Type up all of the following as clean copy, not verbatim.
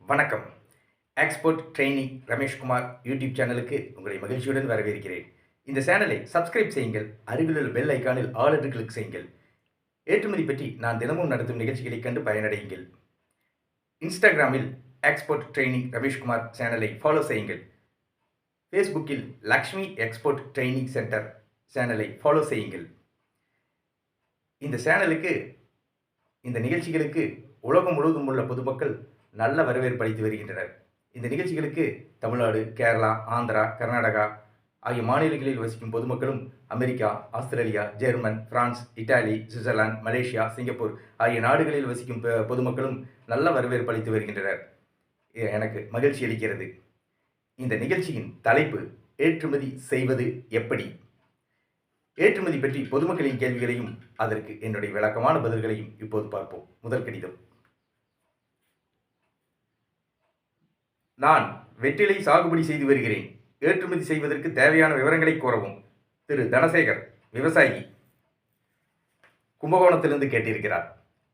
வணக்கம். Export trainee Rameshkumar YouTube சேனலுக்கு உங்களை மகிழ்ச்சியுடன் வரவேற்கிறேன். இந்த சேனலை சப்ஸ்கிரைப் செய்யுங்கள். அருகிலுள்ள பெல் ஐகானில் ஆல் என்று கிளிக் செய்யுங்கள். ஏற்றுமதி பற்றி நான் தினமும் நடத்தும் நிகழ்ச்சிகளைக் கண்டு பயனடையுங்கள். இன்ஸ்டாகிராமில் எக்ஸ்போர்ட் ட்ரெய்னி ரமேஷ்குமார் சேனலை ஃபாலோ செய்யுங்கள். ஃபேஸ்புக்கில் லக்ஷ்மி எக்ஸ்போர்ட் ட்ரெய்னிங் சென்டர் சேனலை ஃபாலோ செய்யுங்கள். இந்த நிகழ்ச்சிகளுக்கு உலகம் முழுவதும் உள்ள பொதுமக்கள் நல்ல வரவேற்பு அளித்து வருகின்றனர். இந்த நிகழ்ச்சிகளுக்கு தமிழ்நாடு, கேரளா, ஆந்திரா, கர்நாடகா ஆகிய மாநிலங்களில் வசிக்கும் பொதுமக்களும் America, Australia, German, France, Italy, Switzerland, Malaysia, Singapore ஆகிய நாடுகளில் வசிக்கும் பொதுமக்களும் நல்ல வரவேற்பு அளித்து வருகின்றனர். எனக்கு மகிழ்ச்சி அளிக்கிறது. இந்த நிகழ்ச்சியின் தலைப்பு ஏற்றுமதி செய்வது எப்படி? ஏற்றுமதி பற்றி பொதுமக்களின் கேள்விகளையும் அதற்கு என்னுடைய விளக்கமான பதில்களையும் இப்போது பார்ப்போம். முதல் கடிதம். நான் வெற்றிலை சாகுபடி செய்து வருகிறேன். ஏற்றுமதி செய்வதற்கு தேவையான விவரங்களை கூறவும். திரு தனசேகர், விவசாயி, கும்பகோணத்திலிருந்து கேட்டிருக்கிறார்.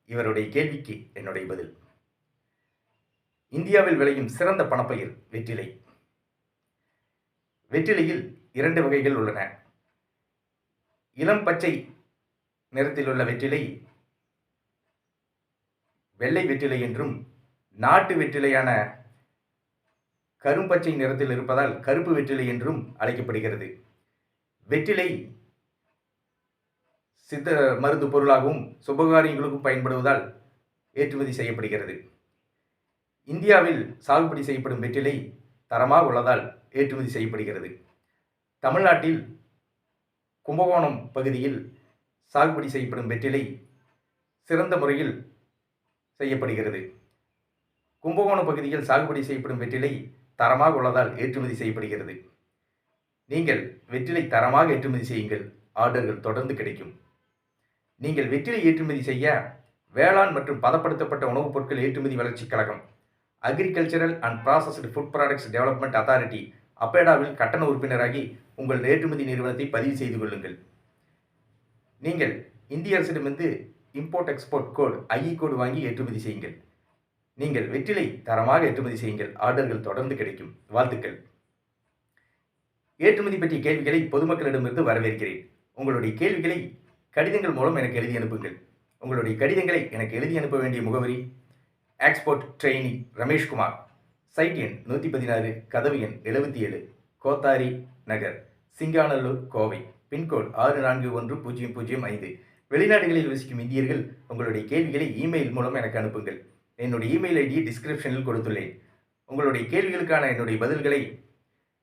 இவருடைய கேள்விக்கு என்னுடைய பதில். இந்தியாவில் விளையும் சிறந்த பணப்பயிர் வெற்றிலை. வெற்றிலையில் 2 வகைகள் உள்ளன. இளம் பச்சை நிறத்தில் உள்ள வெற்றிலை வெள்ளை வெற்றிலை என்றும், நாட்டு வெற்றிலையான கரும்பச்சை நிறத்தில் இருப்பதால் கருப்பு வெற்றிலை என்றும் அழைக்கப்படுகிறது. வெற்றிலை சித்த மருந்து பொருளாகவும் சுபகாரியங்களுக்கும் பயன்படுவதால் ஏற்றுமதி செய்யப்படுகிறது. இந்தியாவில் சாகுபடி செய்யப்படும் வெற்றிலை தரமாக உள்ளதால் ஏற்றுமதி செய்யப்படுகிறது. தமிழ்நாட்டில் கும்பகோணம் பகுதியில் சாகுபடி செய்யப்படும் வெற்றிலை சிறந்த முறையில் செய்யப்படுகிறது. கும்பகோணம் பகுதியில் சாகுபடி செய்யப்படும் வெற்றிலை தரமாக உள்ளதால் ஏற்றுமதி செய்யப்படுகிறது. நீங்கள் வெற்றிலை தரமாக ஏற்றுமதி செய்யுங்கள். ஆர்டர்கள் தொடர்ந்து கிடைக்கும். நீங்கள் வெற்றிலை ஏற்றுமதி செய்ய வேளாண் மற்றும் பதப்படுத்தப்பட்ட உணவுப் பொருட்கள் ஏற்றுமதி வளர்ச்சிக் கழகம், agricultural and processed food products development authority, அப்பேடாவில் கட்டண உறுப்பினராகி உங்கள் ஏற்றுமதி நிறுவனத்தை பதிவு செய்து கொள்ளுங்கள். நீங்கள் இந்திய அரசிடமிருந்து import export code IE code வாங்கி ஏற்றுமதி செய்யுங்கள். நீங்கள் வெற்றிலை தரமாக ஏற்றுமதி செய்யுங்கள். ஆர்டர்கள் தொடர்ந்து கிடைக்கும். வாழ்த்துக்கள். ஏற்றுமதி பற்றிய கேள்விகளை பொதுமக்களிடமிருந்து வரவேற்கிறேன். உங்களுடைய கேள்விகளை கடிதங்கள் மூலம் எனக்கு எழுதி அனுப்புங்கள். உங்களுடைய கடிதங்களை எனக்கு எழுதி அனுப்ப வேண்டிய முகவரி எக்ஸ்போர்ட் ட்ரெய்னி ரமேஷ்குமார், சைட் எண் 116, கதவு எண் 77, கோத்தாரி நகர், சிங்காநல்லூர், கோவை, பின்கோட் 641005. வெளிநாடுகளில் வசிக்கும் இந்தியர்கள் உங்களுடைய கேள்விகளை இமெயில் மூலம் எனக்கு அனுப்புங்கள். என்னுடைய இமெயில் ஐடியை டிஸ்கிரிப்ஷனில் கொடுத்துள்ளேன். உங்களுடைய கேள்விகளுக்கான என்னுடைய பதில்களை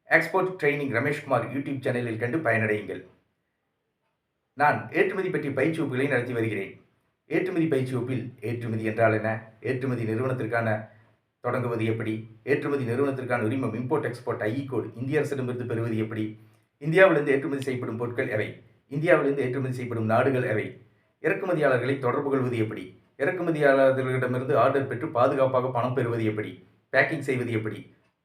எக்ஸ்போர்ட் ட்ரெய்னிங் ரமேஷ்குமார் யூடியூப் சேனலில் கண்டு பயனடையுங்கள். நான் ஏற்றுமதி பற்றி பயிற்சி வகுப்புகளை நடத்தி வருகிறேன். ஏற்றுமதி பயிற்சி வகுப்பில் ஏற்றுமதி என்றால் என்ன, ஏற்றுமதி நிறுவனத்திற்கான தொடங்குவது எப்படி, ஏற்றுமதி நிறுவனத்திற்கான உரிமம் இம்போர்ட் எக்ஸ்போர்ட் ஐஇ கோடு இந்திய அரசிடமிருந்து பெறுவது எப்படி, இந்தியாவிலிருந்து ஏற்றுமதி செய்யப்படும் பொருட்கள் எவை, இந்தியாவிலிருந்து ஏற்றுமதி செய்யப்படும் நாடுகள் எவை, இறக்குமதியாளர்களை தொடர்பு கொள்வது எப்படி, இறக்குமதியாளர்களிடமிருந்து ஆர்டர் பெற்று பாதுகாப்பாக பணம் பெறுவது எப்படி, பேக்கிங் செய்வது எப்படி,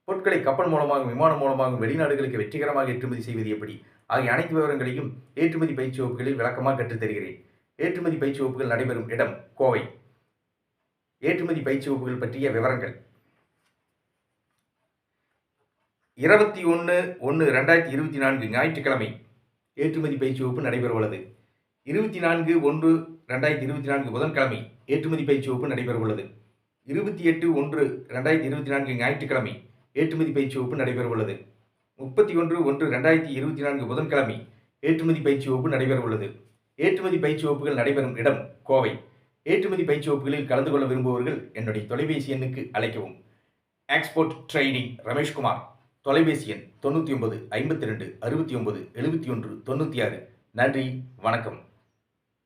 பொருட்களை கப்பல் மூலமாகவும் விமானம் மூலமாகவும் வெளிநாடுகளுக்கு வெற்றிகரமாக ஏற்றுமதி செய்வது எப்படி ஆகிய அனைத்து விவரங்களையும் ஏற்றுமதி பயிற்சி வகுப்புகளில் விளக்கமாக கற்றுத்தருகிறேன். ஏற்றுமதி பயிற்சி வகுப்புகள் நடைபெறும் இடம் கோவை. ஏற்றுமதி பயிற்சி வகுப்புகள் பற்றிய விவரங்கள்: 21/1/2024 ஞாயிற்றுக்கிழமை ஏற்றுமதி பயிற்சி வகுப்பு நடைபெறவுள்ளது. 24/1/2024 புதன்கிழமை ஏற்றுமதி பயிற்சி வகுப்பு நடைபெறவுள்ளது. 28/1/2024 ஞாயிற்றுக்கிழமை ஏற்றுமதி பயிற்சி வகுப்பு நடைபெறவுள்ளது. 31/1/2024 புதன்கிழமை ஏற்றுமதி பயிற்சி வகுப்பு நடைபெறவுள்ளது. ஏற்றுமதி பயிற்சி வகுப்புகள் நடைபெறும் இடம் கோவை. ஏற்றுமதி பயிற்சி வகுப்புகளில் கலந்து கொள்ள விரும்புபவர்கள் என்னுடைய தொலைபேசி எண்ணுக்கு அழைக்கவும். எக்ஸ்போர்ட் ட்ரெய்னிங் ரமேஷ்குமார், தொலைபேசி எண் 99 52 69 71 96. நன்றி, வணக்கம்.